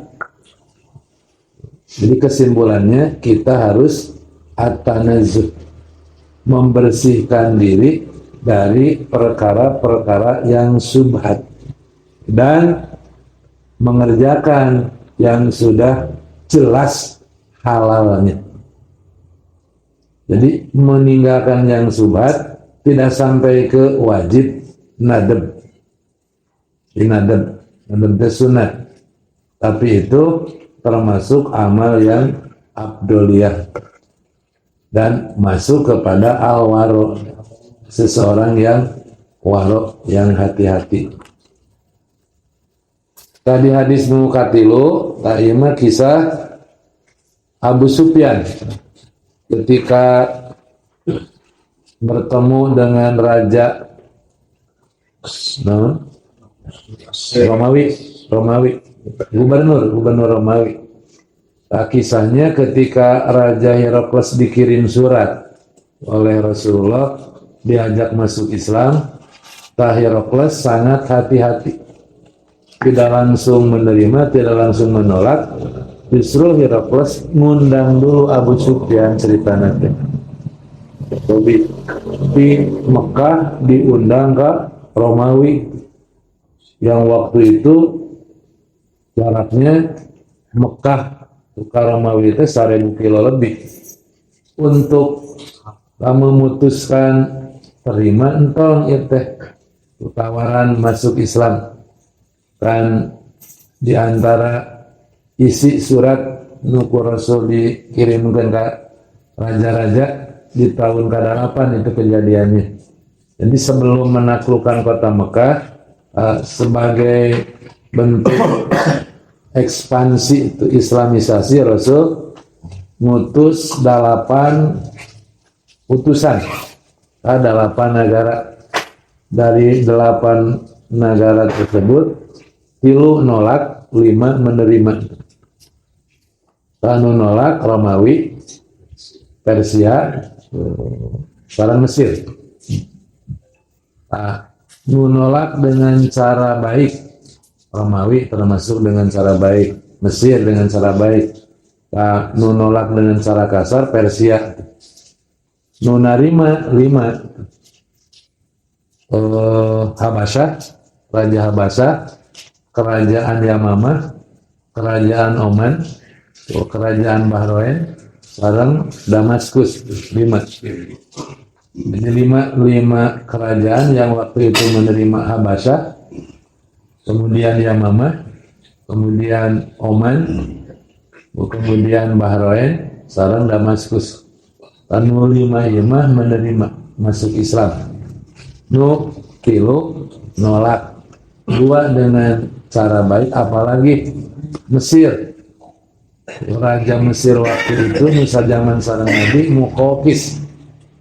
Jadi kesimpulannya kita harus at-tanazzuh, membersihkan diri dari perkara-perkara yang subhat dan mengerjakan yang sudah jelas halalnya. Jadi meninggalkan yang subhat tidak sampai ke wajib nadab. Nadab itu sunat, tapi itu termasuk amal yang abdoliyah dan masuk kepada al-waro, seseorang yang waro, yang hati-hati. Tadi hadis mukatilu, ta'ima kisah Abu Sufyan ketika bertemu dengan Raja Romawi, gubernur Romawi. Nah, kisahnya ketika Raja Herakles dikirim surat oleh Rasulullah diajak masuk Islam, Herakles sangat hati-hati, tidak langsung menerima, tidak langsung menolak. Justru Herakles ngundang dulu Abu Sufyan, cerita nanti. Di Mekah diundang ke Romawi yang waktu itu jaraknya Mekah ke Romawi itu 1000 kilo lebih. Untuk memutuskan terima entong itu tawaran masuk Islam, kan di antara isi surat nuku Rasul dikirimkan ke raja-raja di tahun ke-8 itu kejadiannya. Jadi sebelum menaklukkan kota Mekah, sebagai bentuk ekspansi itu islamisasi, Rasul ngutus 8 utusan ke 8 negara. Dari 8 negara tersebut 3 nolak, 5 menerima. Anu nolak Romawi, Persia, sareng Mesir. Nolak dengan cara baik, Romawi termasuk dengan cara baik, Mesir dengan cara baik. Nolak dengan cara kasar, Persia. Narima 5, Habasyah, Raja Habasyah, Kerajaan Yamamah, Kerajaan Oman, Kerajaan Bahrain, sareng Damaskus. 5. Jadi 5 kerajaan yang waktu itu menerima Habasyah, kemudian Yamamah, kemudian Oman, kemudian Bahrain, sareng Damaskus. Anu 5 menerima masuk Islam. Kilo nolak. 2 dengan cara baik, apalagi Mesir. Raja Mesir waktu itu Musa zaman sareng Nabi Muqawqis.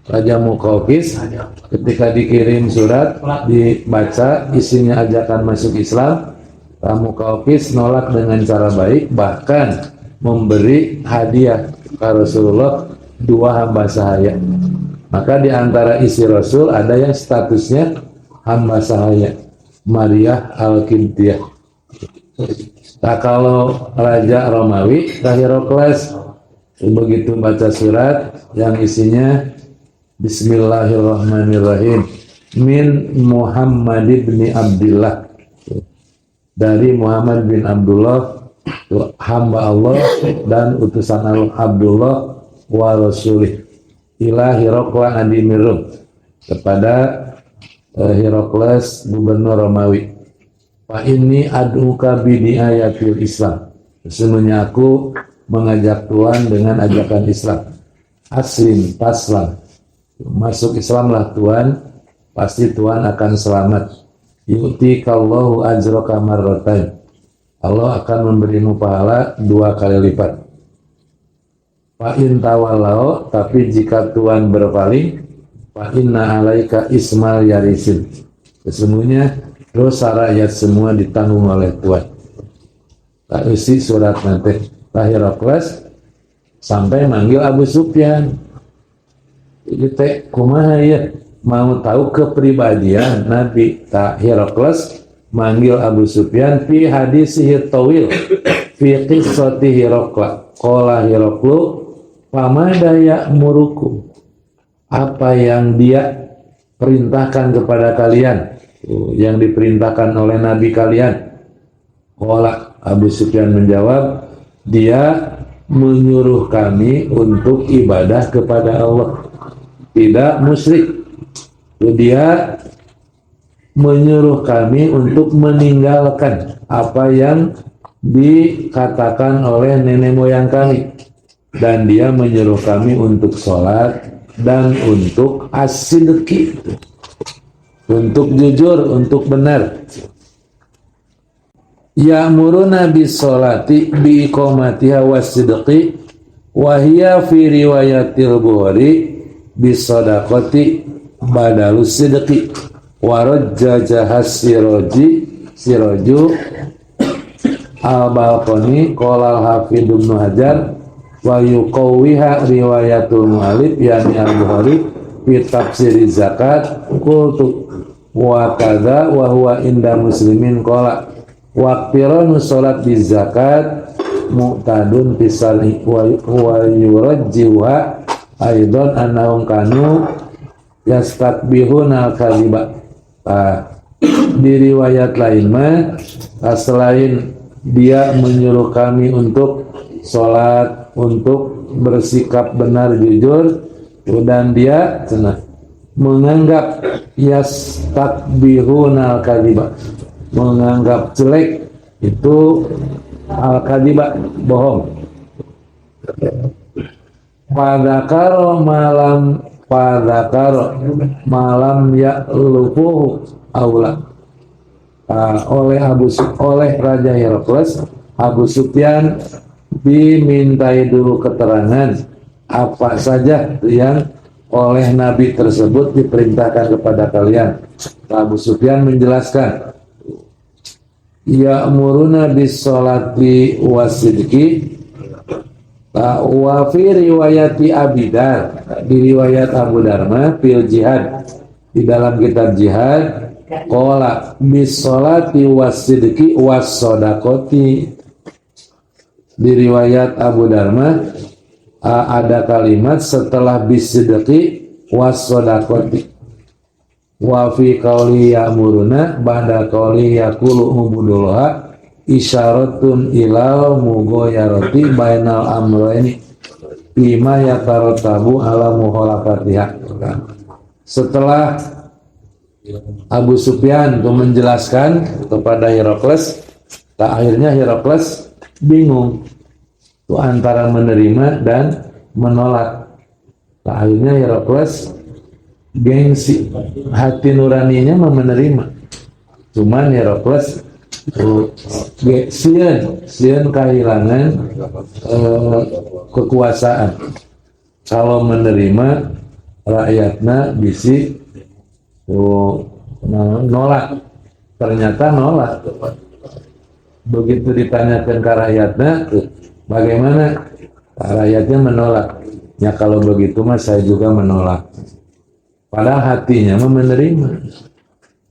Raja Muqawqis ketika dikirim surat dibaca isinya ajakan masuk Islam, Muqawqis nolak dengan cara baik, bahkan memberi hadiah ke Rasulullah 2 hamba sahaya. Maka di antara isi Rasul ada yang statusnya hamba sahaya, Maria Al-Qibtiyah. Nah, kalau Raja Romawi, Herakles Begitu baca surat yang isinya Bismillahirrahmanirrahim min Muhammad bin Abdullah, dari Muhammad bin Abdullah, hamba Allah dan utusan Allah, Abdullah wa rasulih, ila Hiraqla adimir Rum, kepada Herakles gubernur Romawi. Fa inni ad'uka bi ayatil Islam, sesungguhnya aku mengajak Tuhan dengan ajakan Islam. Aslim taslam, masuk Islamlah Tuhan, pasti Tuhan akan selamat. Yu'tikallahu ajraka marratain, Allah akan memberimu pahala 2 kali lipat. Fa in tawallau, tapi jika Tuhan berpaling, fa inna alaika ismal yarisin, sesungguhnya dosa rakyat semua ditanggung oleh Tuhan. Tak isi surat nanti. Herakles sampai manggil Abu Sufyan. Jadi teh kumaha ya, mau tahu kepribadian Nabi. Herakles manggil Abu Sufyan fi hadisihi tawil fi qissati Herakla. Qala Heraklu pamada ya'murukum, apa yang dia perintahkan kepada kalian, yang diperintahkan oleh Nabi kalian. Qala, Abu Sufyan menjawab, dia menyuruh kami untuk ibadah kepada Allah, tidak musyrik. Dia menyuruh kami untuk meninggalkan apa yang dikatakan oleh nenek moyang kami, dan dia menyuruh kami untuk sholat dan untuk as-sidqi, untuk jujur, untuk benar. Ya'muruna bis-sholati bi-iqamatiha was-sidqi wa hiya fi riwayatil Bukhari bis-sadaqati badalus sidqi wa rajjaha siraju al-Balqani qala al-Hafidz Ibnu Hajar wa yuqawwiha riwayatul mu'allif yani al-Bukhari fi tafsir zakat qultu wa kadza wa huwa inda muslimin qala waqtiranu sholat di zakat mu'tadun pisal wa yurajjiha aidan annahum kanu yastakbihuna al-kadhiba. Di riwayat lain mah selain dia menyuruh kami untuk sholat, untuk bersikap benar jujur, dan dia menganggap yastakbihuna al-kadhiba, menganggap jelek itu al-kadhiba, bohong. Padakaro malam ya lupuh aula. Oleh Raja Herakles, Abu Sufyan dimintai dulu keterangan apa saja yang oleh Nabi tersebut diperintahkan kepada kalian. Abu Sufyan menjelaskan, ya'muruna bis-sholati was-sidqi wa fi riwayati Abidar, di riwayat Abu Darma fil jihad, di dalam kitab jihad, qala bis-sholati was-sidqi was-shadaqati. Di riwayat Abu Darma ada kalimat setelah bis-sidqi was-shadaqati. Wa fi qawli ya'muruna ba'da qawli yaqulu ubudullah isyaratun ilal mughayarati bainal amrayni bima yatarattabu ala mukhalafatiha. Setelah Abu Sufyan itu menjelaskan kepada Herakles, akhirnya Herakles bingung itu antara menerima dan menolak. Akhirnya Herakles gengsi, hati nuraninya menerima, cuman Herakles sieun kehilangan kekuasaan. Kalau menerima rakyatnya bisi nolak, ternyata nolak. Begitu ditanyakan ke rakyatnya, bagaimana, rakyatnya menolak. Ya kalau begitu mas saya juga menolak. Padahal hatinya menerima.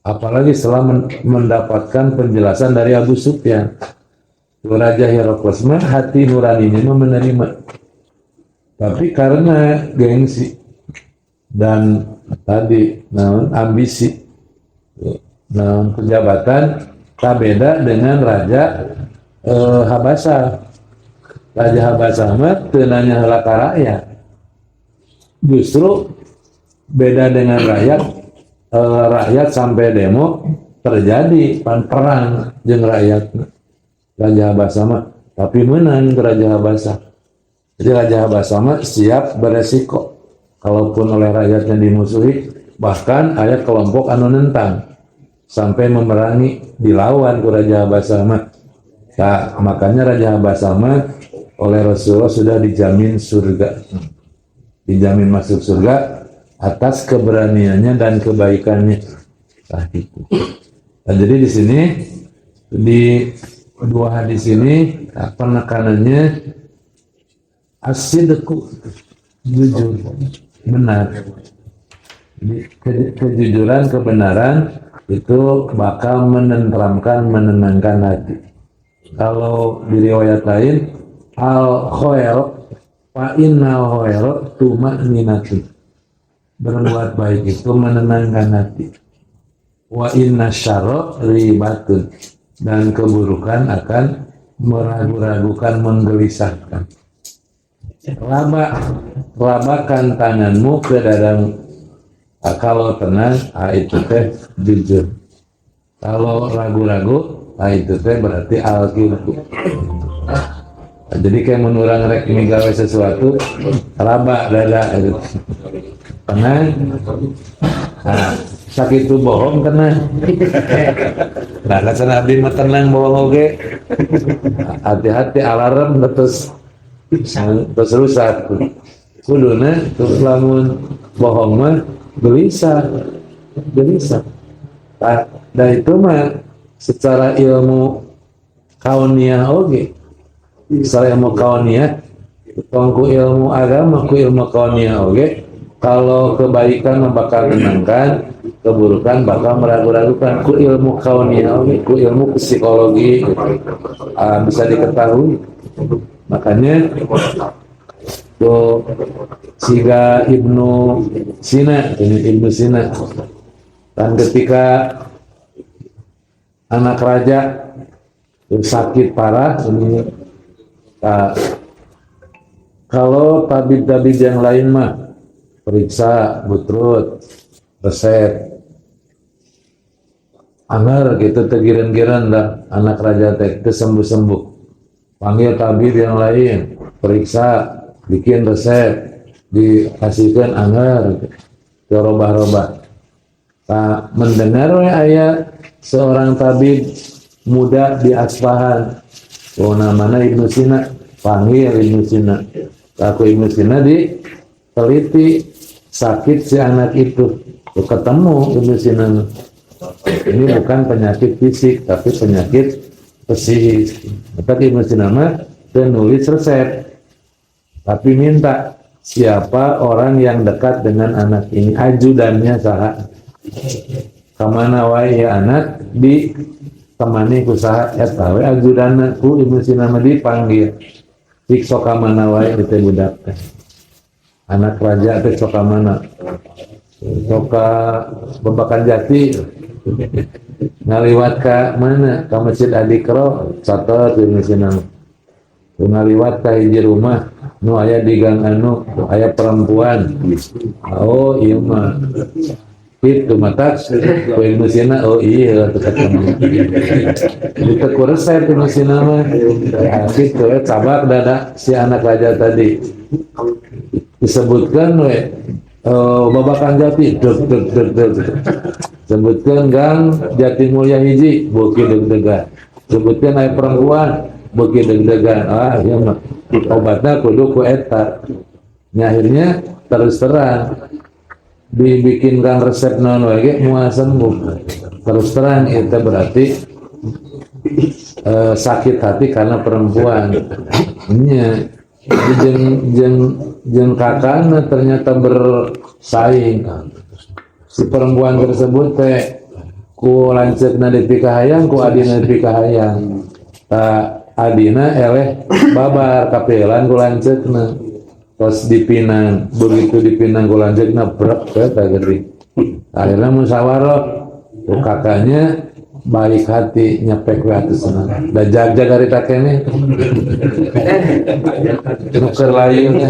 Apalagi setelah mendapatkan penjelasan dari Abu Sufyan. Raja Herakles mah hati nuraninya menerima. Tapi karena gengsi dan tadi ambisi, pejabatan tak beda dengan Raja Habasa. Raja Habasa mah teu nanya heula ka rakyat. Justru beda dengan rakyat, rakyat sampai demo terjadi perang jeung rakyat. Raja Habasa mah tapi menang ke Raja Habasa. Jadi Raja Habasa mah siap beresiko kalaupun oleh rakyatnya dimusuhi, bahkan ada kelompok anu nentang sampai memerangi, dilawan ke Raja Habasa mah. Nah, makanya Raja Habasa mah oleh Rasulullah sudah dijamin surga, dijamin masuk surga atas keberaniannya dan kebaikannya. Nah, jadi di sini di dua hadis ini penekanannya as-sidqu, jujur, benar. Jadi kejujuran, kebenaran itu bakal menenteramkan, menenangkan hati. Kalau di riwayat lain, al-khair fa innal khaira tuma'ninatu. Berbuat baik itu menenangkan hati. Wa inna syarra ribatun. Dan keburukan akan meragu-ragukan, menggelisahkan. Labakan tanganmu ke dalam, kalau tenang, itu teh jujur. Kalau ragu-ragu, itu teh berarti al-kibru. Jadi kayak menurang rek migawe sesuatu, raba dada gitu. Tenang. Nah, sakit itu bohong tenang. Nah, kasana abdi mah tenang bohong oge. Hati-hati alarm terus rusak. Kuduna terus lamun bohong mah gelisah. Dan itu mah secara ilmu kauniyah oge. Secara ilmu kauniyah, ku ilmu agama, ku ilmu kauniyah oge. Kalau kebaikan bakal menenangkan, keburukan bakal meragu-ragukan. Ku ilmu kauniyah oge, ku ilmu psikologi bisa diketahui. Makanya tuh siga Ibnu Sina dan ketika anak raja sakit parah ini, kalau tabib-tabib yang lain mah periksa butrut, resep, anggar gitu tegiran-giran lah anak raja teh sembuh-sembuh. Panggil tabib yang lain, periksa, bikin resep, dikasihkan anggar, dirobah-robah. Nah, mendengar ayat seorang tabib muda di Asfahan, namanya Ibnu Sina, panggil Ibnu Sina. Aku Ibnu Sina diteliti sakit si anak itu, ketemu Ibnu Sina. Ini bukan penyakit fisik, tapi penyakit psikis. Maka Ibnu Sina mah nulis resep, tapi minta siapa orang yang dekat dengan anak ini, ajudannya saha. Kamana wae ya anak ditemani ku saha eta we ajudanna ku Ibnu Sina mah dipanggil. Cik sok kamana wae teh budak teh. Anak raja teh sok kamana? Sok ka Babakan Jati. Ngaliwat ka mana? Ka Masjid Adikro, catet Ibnu Sina. Ngaliwat ka hiji rumah nu aya di gang anu aya perempuan. Oh iya mah itu mata ku Ibnu Sina, oh iya tekat sama di teku resep Ibnu Sina mah gitu cabak dada si anak raja tadi disebutkan we Babakan Jati sebutkan gang Jati Mulia hiji beuki deg-degan, sebutkan aya perempuan beuki deg-degan, iya mah obatna kudu ku eta. Akhirnya terus terang dibikinkan resep non wae moal sembuh. Terus terang itu berarti sakit hati karena perempuan. Nya jeung kakana ternyata bersaing. Si perempuan tersebut teh ku lanceukna nepi ka hayang, ku adina nepi ka hayang. Adina eleh babar kapelan ku lanceukna. pas dipinang, begitu dipinang golanjek nabrak ke gede. Akhirnya musyawarah, tuh kakaknya baik hati nyepek ke hati senang. Dan jaga dari kakeknya, nuker layunya.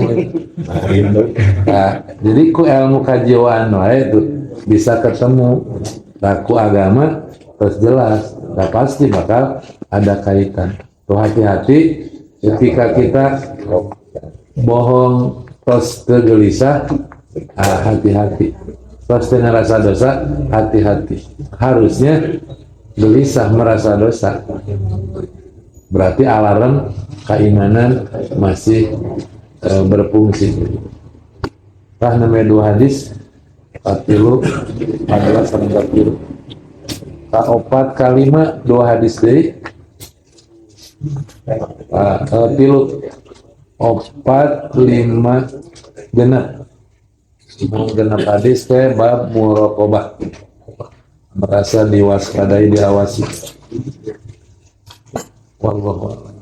Nah, jadi ku ilmu kajiwaan wae itu bisa ketemu. Nah, ku agama terus jelas, nah pasti bakal ada kaitan. Tuh hati-hati ketika kita bohong terus gelisah, hati-hati. Terus ngerasa dosa, hati-hati. Harusnya gelisah merasa dosa. Berarti alarm keimanan masih berfungsi. Namanya dua hadis, patilu adalah sanggapil. Opat kalima dua hadis dari tilu opat lima genap. Genap hadis teh bab muraqabah, merasa diwaspadai, diawasi. Wallahu a'lam.